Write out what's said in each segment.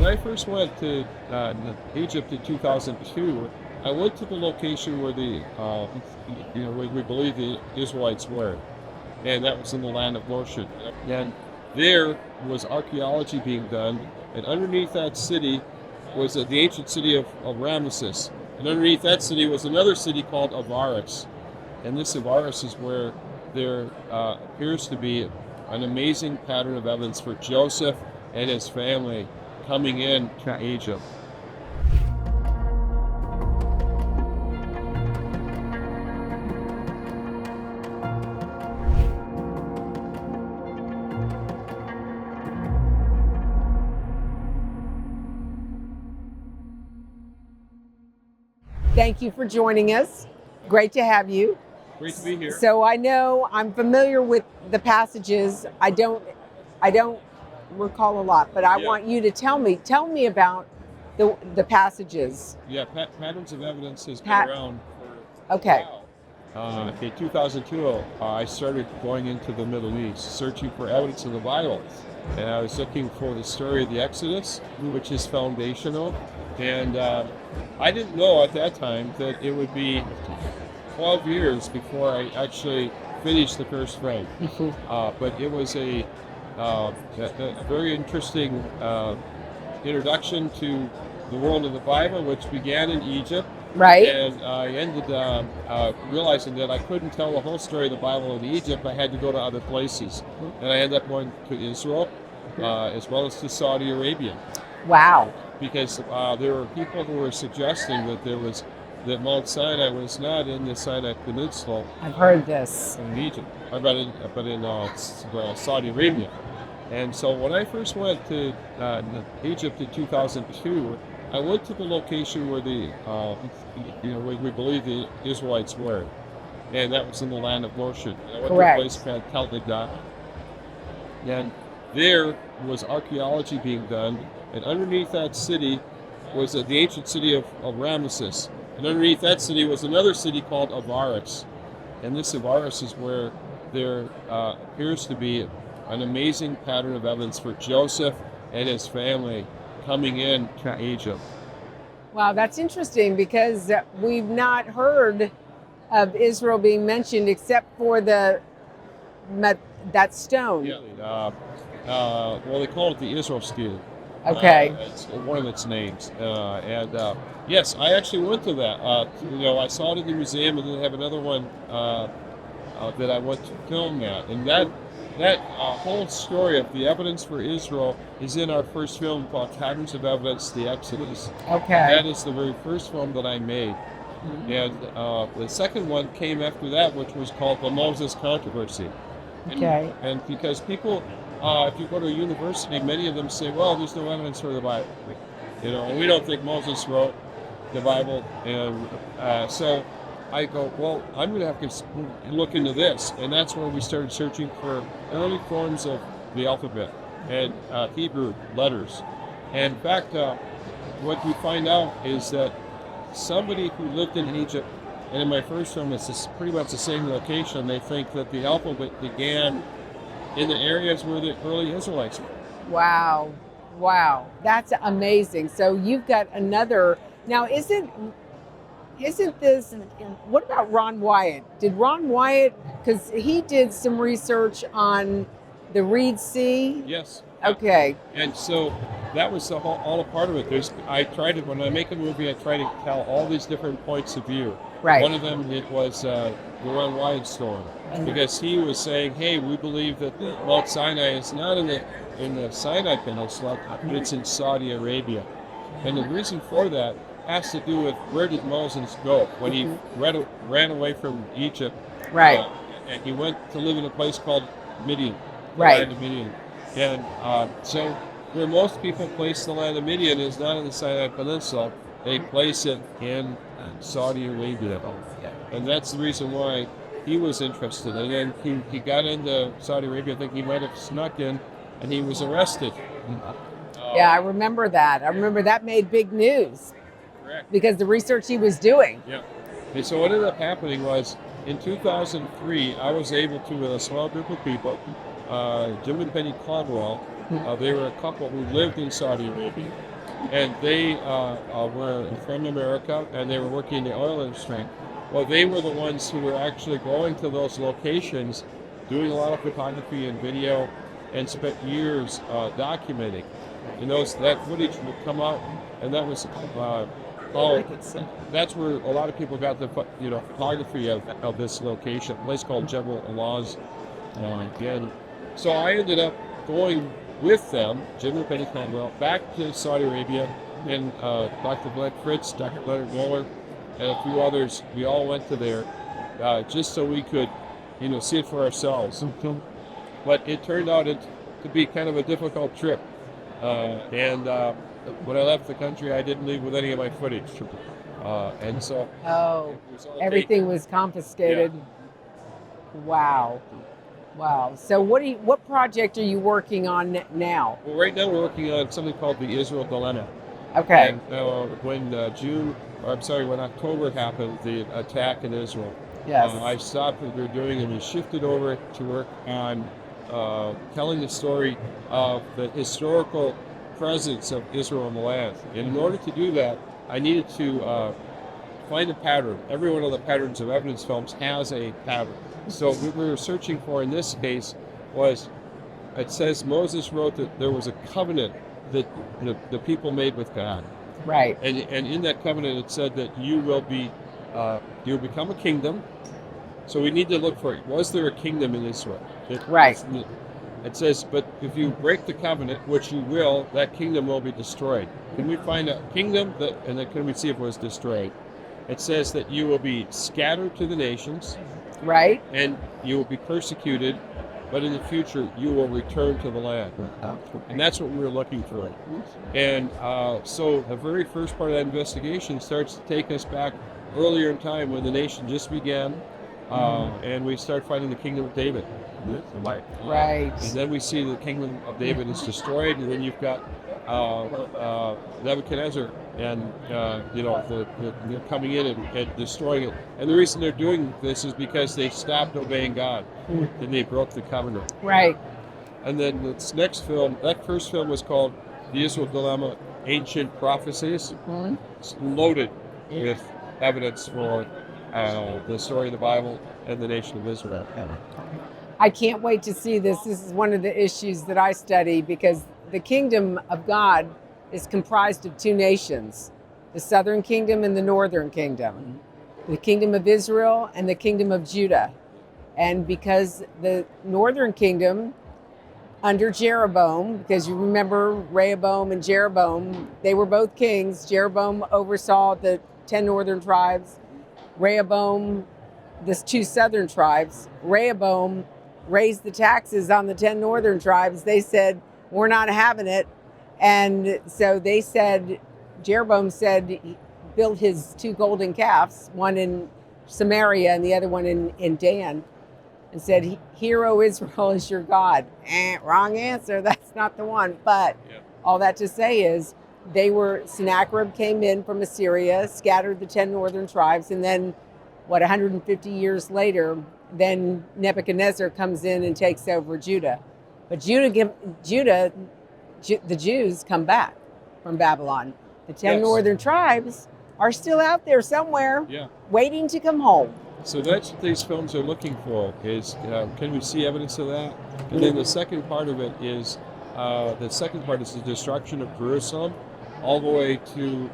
I first went to Egypt in 2002, I went to the location where where we believe the Israelites were, and that was in the land of Goshen. And there was archaeology being done, and underneath that city was the ancient city of Ramesses, and underneath that city was another city called Avaris, and this Avaris is where there appears to be an amazing pattern of evidence for Joseph and his family coming in to Egypt. Thank you for joining us. Great to have you. Great to be here. So I know I'm familiar with the passages. I don't recall a lot, but I want you to tell me about the passages. Yeah, patterns of evidence has been around for okay. a while. In 2002, I started going into the Middle East, searching for evidence in the Bible. And I was looking for the story of the Exodus, which is foundational. And I didn't know at that time that it would be 12 years before I actually finished the first frame. But it was a very interesting introduction to the world of the Bible, which began in Egypt. Right. And I ended realizing that I couldn't tell the whole story of the Bible in Egypt. I had to go to other places. And I ended up going to Israel, as well as to Saudi Arabia. Wow. Because there were people who were suggesting that Mount Sinai was not in the Sinai Peninsula. I've heard this. In Egypt, but in Saudi Arabia. And so when I first went to Egypt in 2002, I went to the location where where we believe the Israelites were, and that was in the land of Goshen. And I went Correct. to a place called Tel Dada, and there was archaeology being done, and underneath that city was the ancient city of Ramesses, and underneath that city was another city called Avaris, and this Avaris is where there appears to be an amazing pattern of evidence for Joseph and his family coming in to Egypt. Wow, that's interesting because we've not heard of Israel being mentioned except for that stone. Yeah, well, they call it the Israel stele. Okay. It's one of its names. Yes, I actually went to that. I saw it in the museum, and then I have another one that I went to film at. And that whole story of the evidence for Israel is in our first film called Patterns of Evidence, the Exodus. Okay. That is the very first film that I made. Mm-hmm. And the second one came after that, which was called The Moses Controversy. Okay. And because people, if you go to a university, many of them say, well, there's no evidence for the Bible. We don't think Moses wrote the Bible. And so I go, well, I'm going to have to look into this. And that's when we started searching for early forms of the alphabet and Hebrew letters. And in fact, what we find out is that somebody who lived in Egypt, and in my first film, it's pretty much the same location, they think that the alphabet began in the areas where the early Israelites were. Wow. That's amazing. So you've got another, now isn't this, what about Ron Wyatt? Did Ron Wyatt, because he did some research on the Reed Sea? Yes. Okay. And so that was all a part of it. When I make a movie, I try to tell all these different points of view. Right. One of them, it was the Ron Wyatt story, because he was saying, hey, we believe that Mount Sinai is not in the Sinai Peninsula, but it's in Saudi Arabia. And the reason for that has to do with where did Moses go when he ran away from Egypt. Right. And he went to live in a place called Midian. Right. The land of Midian. And so where most people place the land of Midian is not in the Sinai Peninsula. They place it in Saudi Arabia. And that's the reason why he was interested. And then he got into Saudi Arabia. I think he might have snuck in, and he was arrested. Yeah, I remember that. I remember that made big news. Correct. Because the research he was doing. Yeah. And so what ended up happening was, in 2003, I was able to, with a small group of people, Jim and Penny Caldwell, they were a couple who lived in Saudi Arabia, and they were from America, and they were working in the oil industry. Well, they were the ones who were actually going to those locations, doing a lot of photography and video, and spent years documenting. And that footage would come out, and that was that's where a lot of people got the photography of this location, a place called Jebel Alaz. And so I ended up going with them, Jim and Penny Caldwell, back to Saudi Arabia, and Dr. Glenn Fritz, Dr. Leonard Moeller, and a few others. We all went to there just so we could, see it for ourselves. But it turned out to be kind of a difficult trip. And when I left the country, I didn't leave with any of my footage. And so everything was confiscated. Yeah. Wow. So what project are you working on now? Well, right now we're working on something called the Israel Dilemma. Okay. And when October happened, the attack in Israel, yes. I stopped what we were doing and we shifted over to work on telling the story of the historical presence of Israel in the land. And in order to do that, I needed to find a pattern. Every one of the patterns of evidence films has a pattern. So what we were searching for in this case was, it says Moses wrote that there was a covenant that the people made with God. Right. And in that covenant it said that you will become a kingdom. So we need to look for it. Was there a kingdom in Israel? Right. It says, but if you break the covenant, which you will, that kingdom will be destroyed. Can we find a kingdom and then can we see if it was destroyed? It says that you will be scattered to the nations. Right. And you will be persecuted, but in the future you will return to the land. And that's what we were looking for. And so the very first part of that investigation starts to take us back earlier in time when the nation just began, and we start finding the kingdom of David. Right. And then we see the kingdom of David is destroyed, and then you've got Nebuchadnezzar, and they're coming in and destroying it. And the reason they're doing this is because they stopped obeying God, and they broke the covenant. Right. And then this next film, that first film was called The Israel Dilemma: Ancient Prophecies. It's loaded with evidence for the story of the Bible and the nation of Israel. I can't wait to see this. This is one of the issues that I study, because the kingdom of God is comprised of two nations, the southern kingdom and the northern kingdom, the kingdom of Israel and the kingdom of Judah. And because the northern kingdom under Jeroboam, because you remember Rehoboam and Jeroboam, they were both kings. Jeroboam oversaw the 10 northern tribes. Rehoboam, the 2 southern tribes. Rehoboam raised the taxes on the 10 northern tribes. They said, we're not having it. And so they said, Jeroboam said, built his 2 golden calves, one in Samaria and the other one in Dan, and said, "Hear, O Israel, is your God." Wrong answer. That's not the one. But all that to say is, Sennacherib came in from Assyria, scattered the 10 northern tribes, and then, 150 years later, then Nebuchadnezzar comes in and takes over Judah. But the Jews come back from Babylon. The 10 northern tribes are still out there somewhere, waiting to come home. So that's what these films are looking for, is can we see evidence of that? And then the second part of it is, the destruction of Jerusalem, all the way to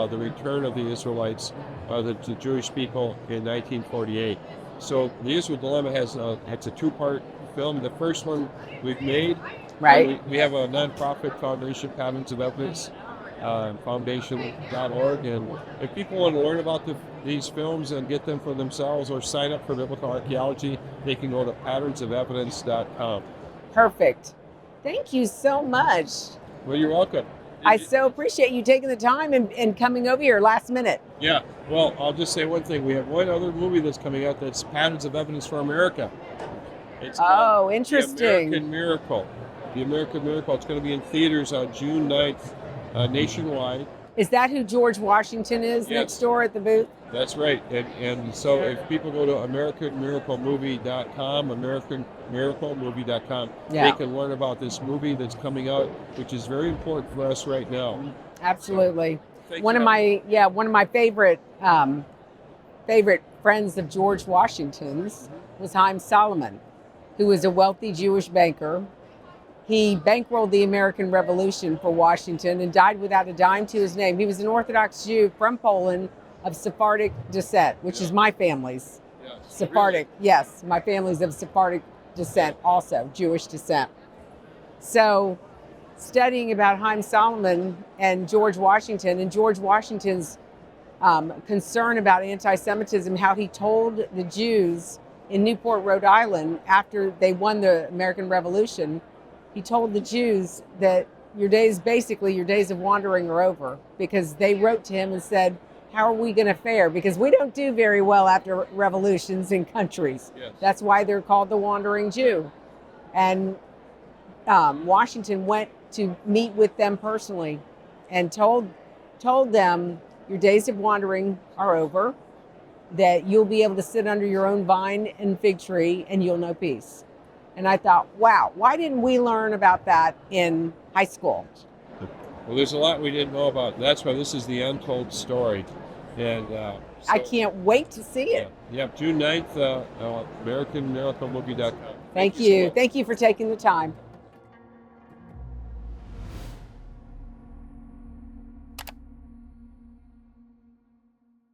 the return of the Israelites, the Jewish people in 1948. So the Israel Dilemma it's a 2-part film. The first one we've made. Right. We have a nonprofit foundation, Patterns of Evidence, foundation.org. And if people want to learn about these films and get them for themselves or sign up for biblical archaeology, they can go to patternsofevidence.com. Perfect. Thank you so much. Well, you're welcome. I so appreciate you taking the time and coming over here last minute. Yeah. Well, I'll just say one thing. We have one other movie that's coming out that's Patterns of Evidence for America. It's called interesting. The American Miracle. The American Miracle. It's going to be in theaters on June 9th, nationwide. Is that who George Washington is next door at the booth? That's right. And so if people go to AmericanMiracleMovie.com, AmericanMiracleMovie.com, they can learn about this movie that's coming out, which is very important for us right now. Absolutely. Thank One you. of my favorite friends of George Washington's was Haim Solomon, who was a wealthy Jewish banker. He bankrolled the American Revolution for Washington and died without a dime to his name. He was an Orthodox Jew from Poland of Sephardic descent, which is my family's. Yes. Sephardic, yes, my family's of Sephardic descent, also Jewish descent. So, studying about Haim Solomon and George Washington's concern about anti-Semitism, how he told the Jews in Newport, Rhode Island, after they won the American Revolution, he told the Jews that your days of wandering are over, because they wrote to him and said, how are we going to fare? Because we don't do very well after revolutions in countries. Yes. That's why they're called the Wandering Jew. And Washington went to meet with them personally and told them, your days of wandering are over, that you'll be able to sit under your own vine and fig tree and you'll know peace. And I thought, wow, why didn't we learn about that in high school? Well, there's a lot we didn't know about. That's why this is the untold story. And I can't wait to see it. Yeah, June 9th, AmericanMiracleMovie.com. Thank you. Thank you for taking the time.